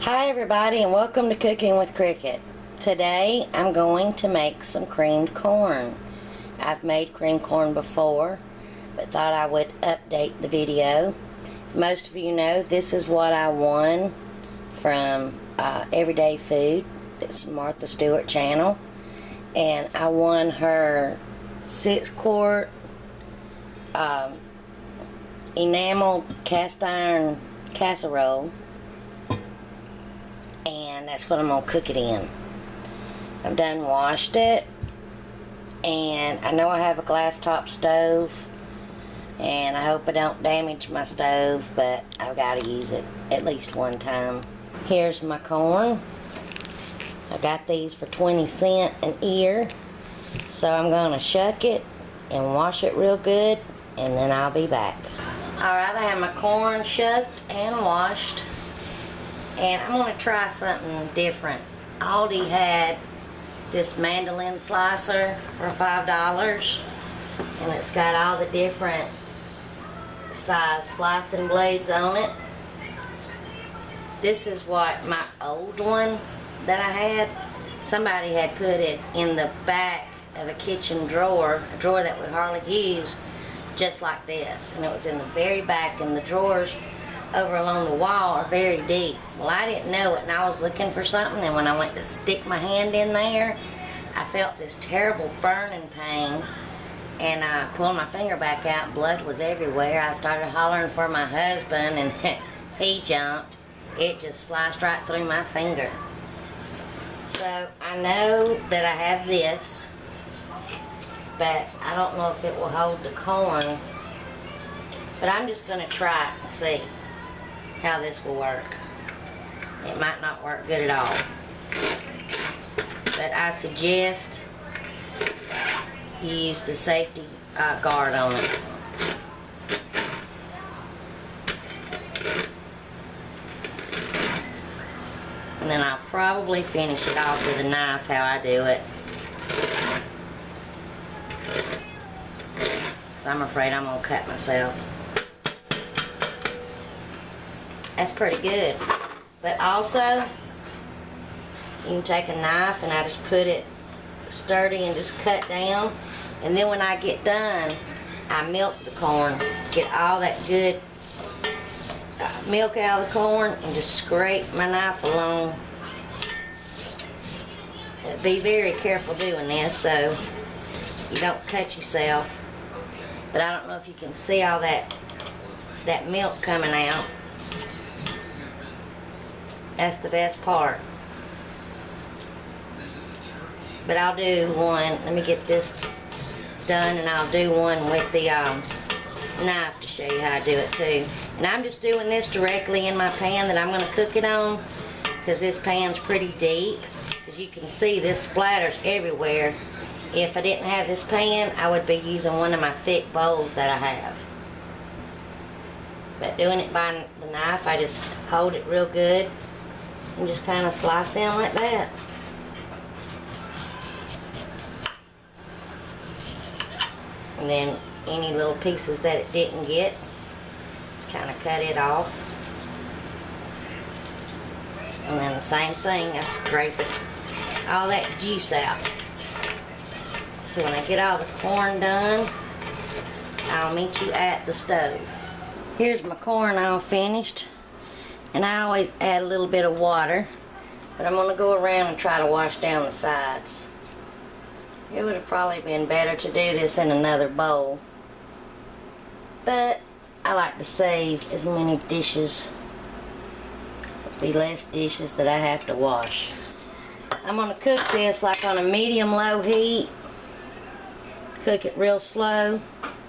Hi everybody, and welcome to Cooking with Cricket. Today I'm going to make some creamed corn. I've made creamed corn before, but thought I would update the video. Most of you know this is what I won from Everyday Food. It's Martha Stewart channel, and I won her 6-quart enamel cast iron casserole, and that's what I'm gonna cook it in. I've done washed it, and I know I have a glass top stove, and I hope I don't damage my stove, but I've got to use it at least one time. Here's my corn. I got these for 20 cents an ear, so I'm gonna shuck it and wash it real good, and then I'll be back. Alright, I have my corn shucked and washed, and I'm going to try something different. Aldi had this mandolin slicer for $5, and it's got all the different size slicing blades on it. This is what my old one that I had, somebody had put it in the back of a kitchen drawer, a drawer that we hardly use, just like this, and it was in the very back, and the drawers over along the wall are very deep. Well, I didn't know it, and I was looking for something, and when I went to stick my hand in there, I felt this terrible burning pain, and I pulled my finger back out, and blood was everywhere. I started hollering for my husband, and he jumped. It just sliced right through my finger. So I know that I have this, but I don't know if it will hold the corn. But I'm just going to try it and see how this will work. It might not work good at all, but I suggest you use the safety guard on it. And then I'll probably finish it off with a knife how I do it. I'm afraid I'm going to cut myself. That's pretty good. But also, you can take a knife, and I just put it sturdy and just cut down. And then when I get done, I milk the corn. Get all that good milk out of the corn and just scrape my knife along. Be very careful doing this so you don't cut yourself. But I don't know if you can see all that milk coming out. That's the best part. But I'll do one. Let me get this done, and I'll do one with the knife to show you how I do it too. And I'm just doing this directly in my pan that I'm going to cook it on, because this pan's pretty deep. As you can see, this splatters everywhere. If I didn't have this pan, I would be using one of my thick bowls that I have. But doing it by the knife, I just hold it real good and just kind of slice down like that. And then any little pieces that it didn't get, just kind of cut it off. And then the same thing, I scrape it, all that juice out. So when I get all the corn done, I'll meet you at the stove. Here's my corn all finished, and I always add a little bit of water, but I'm going to go around and try to wash down the sides. It would have probably been better to do this in another bowl, but I like to save as many dishes, be less dishes that I have to wash. I'm going to cook this like on a medium-low heat. Cook it real slow,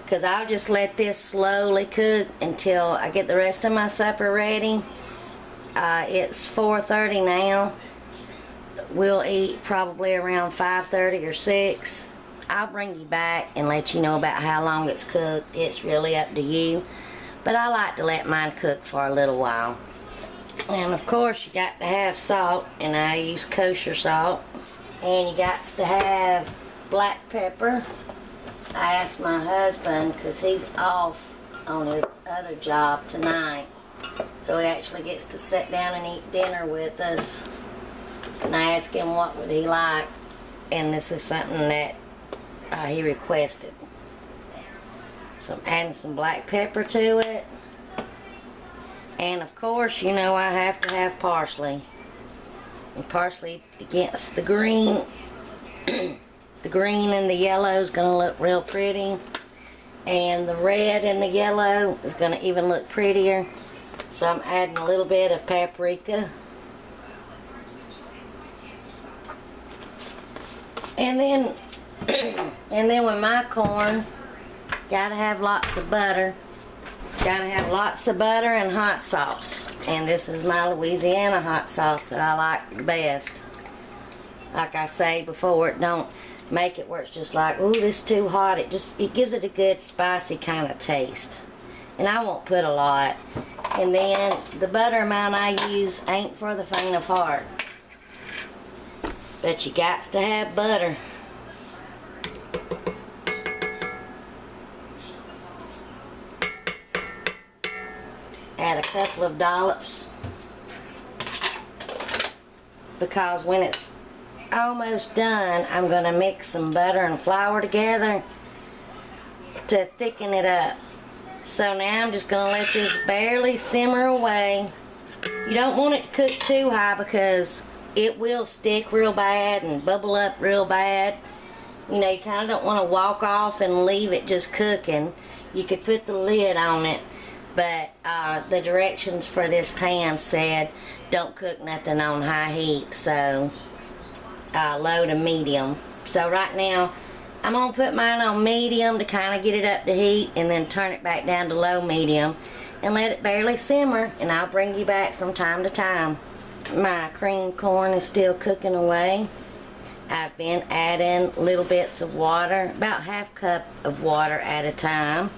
because I'll just let this slowly cook until I get the rest of my supper ready. It's 4:30 now. We'll eat probably around 5:30 or 6. I'll bring you back and let you know about how long it's cooked. It's really up to you, but I like to let mine cook for a little while. And of course you got to have salt, and I use kosher salt, and you got to have black pepper. I asked my husband, because he's off on his other job tonight, So he actually gets to sit down and eat dinner with us. And I asked him what would he like. And this is something that he requested. So I'm adding some black pepper to it. And of course, you know I have to have parsley. And parsley against the green. The green and the yellow is going to look real pretty. And the red and the yellow is going to even look prettier. So I'm adding a little bit of paprika. And then with my corn, gotta have lots of butter. Gotta have lots of butter and hot sauce. And this is my Louisiana hot sauce that I like the best. Like I say before, it don't make it where it's just like, ooh, this is too hot. It gives it a good spicy kind of taste. And I won't put a lot. And then the butter amount I use ain't for the faint of heart. But you got to have butter. Add a couple of dollops. Because when it's almost done, I'm going to mix some butter and flour together to thicken it up. So now I'm just going to let this barely simmer away. You don't want it to cook too high because it will stick real bad and bubble up real bad. You know, you kind of don't want to walk off and leave it just cooking. You could put the lid on it, but the directions for this pan said don't cook nothing on high heat, so low to medium. So right now I'm going to put mine on medium to kind of get it up to heat, and then turn it back down to low medium and let it barely simmer, and I'll bring you back from time to time. My cream corn is still cooking away. I've been adding little bits of water, about half cup of water at a time.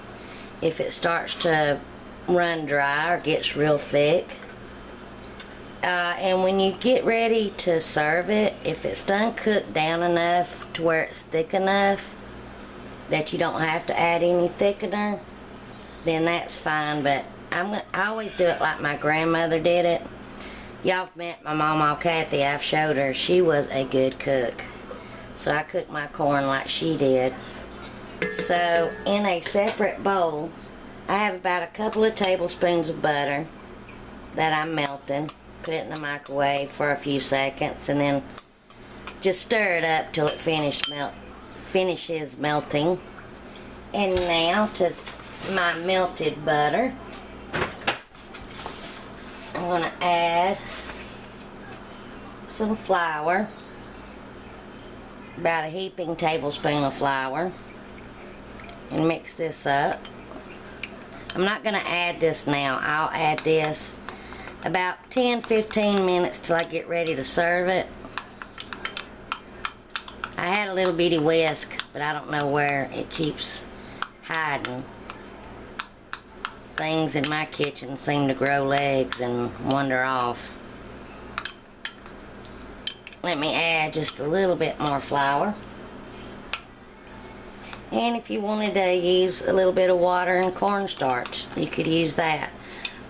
If it starts to run dry or gets real thick. And when you get ready to serve it, if it's done cooked down enough to where it's thick enough that you don't have to add any thickener, then that's fine. But I always do it like my grandmother did it. Y'all have met my mama Kathy. I've showed her. She was a good cook. So I cook my corn like she did. So in a separate bowl, I have about a couple of tablespoons of butter that I'm melting. Put it in the microwave for a few seconds and then just stir it up till it finishes melting. And now to my melted butter, I'm going to add some flour, about a heaping tablespoon of flour, and mix this up. I'm not going to add this now. I'll add this about 10-15 minutes till I get ready to serve it. I had a little bitty whisk, but I don't know where it keeps hiding. Things in my kitchen seem to grow legs and wander off. Let me add just a little bit more flour. And if you wanted to use a little bit of water and cornstarch, you could use that.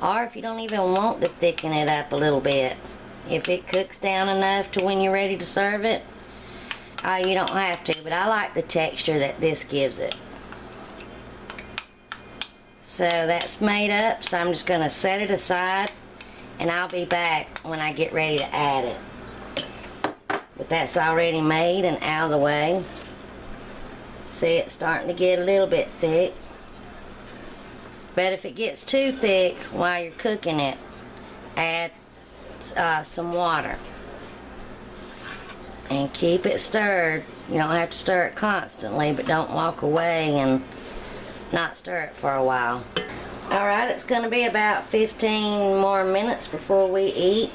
Or if you don't even want to thicken it up a little bit, if it cooks down enough to when you're ready to serve it, you don't have to, but I like the texture that this gives it. So that's made up, so I'm just going to set it aside, and I'll be back when I get ready to add it. But that's already made and out of the way. See, it's starting to get a little bit thick. But if it gets too thick while you're cooking it, add some water. And keep it stirred. You don't have to stir it constantly, but don't walk away and not stir it for a while. Alright, it's going to be about 15 more minutes before we eat.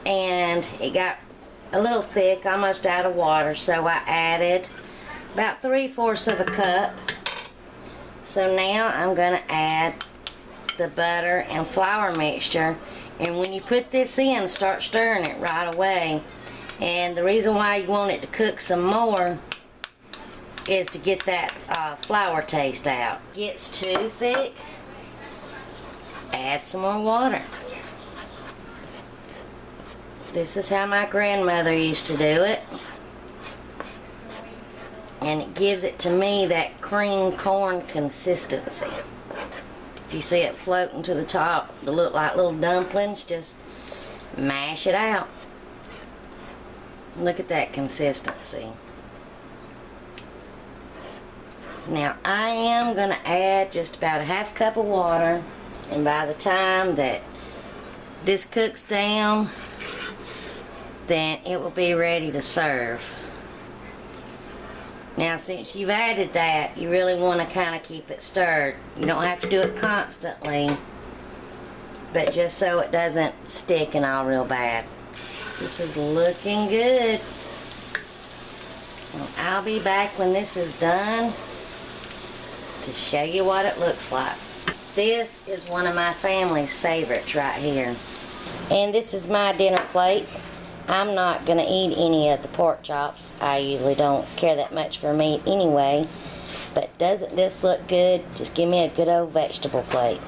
And it got a little thick, almost out of water, so I added about 3/4 of a cup. So now I'm going to add the butter and flour mixture. And when you put this in, start stirring it right away. And the reason why you want it to cook some more is to get that flour taste out. Gets too thick, add some more water. This is how my grandmother used to do it. And it gives it to me that cream corn consistency. If you see it floating to the top, they look like little dumplings, just mash it out. Look at that consistency. Now I am going to add just about a half cup of water, and by the time that this cooks down, then it will be ready to serve. Now since you've added that, you really want to kind of keep it stirred. You don't have to do it constantly, but just so it doesn't stick and all real bad. This is looking good. Well, I'll be back when this is done to show you what it looks like. This is one of my family's favorites right here. And this is my dinner plate. I'm not going to eat any of the pork chops. I usually don't care that much for meat anyway. But doesn't this look good? Just give me a good old vegetable plate.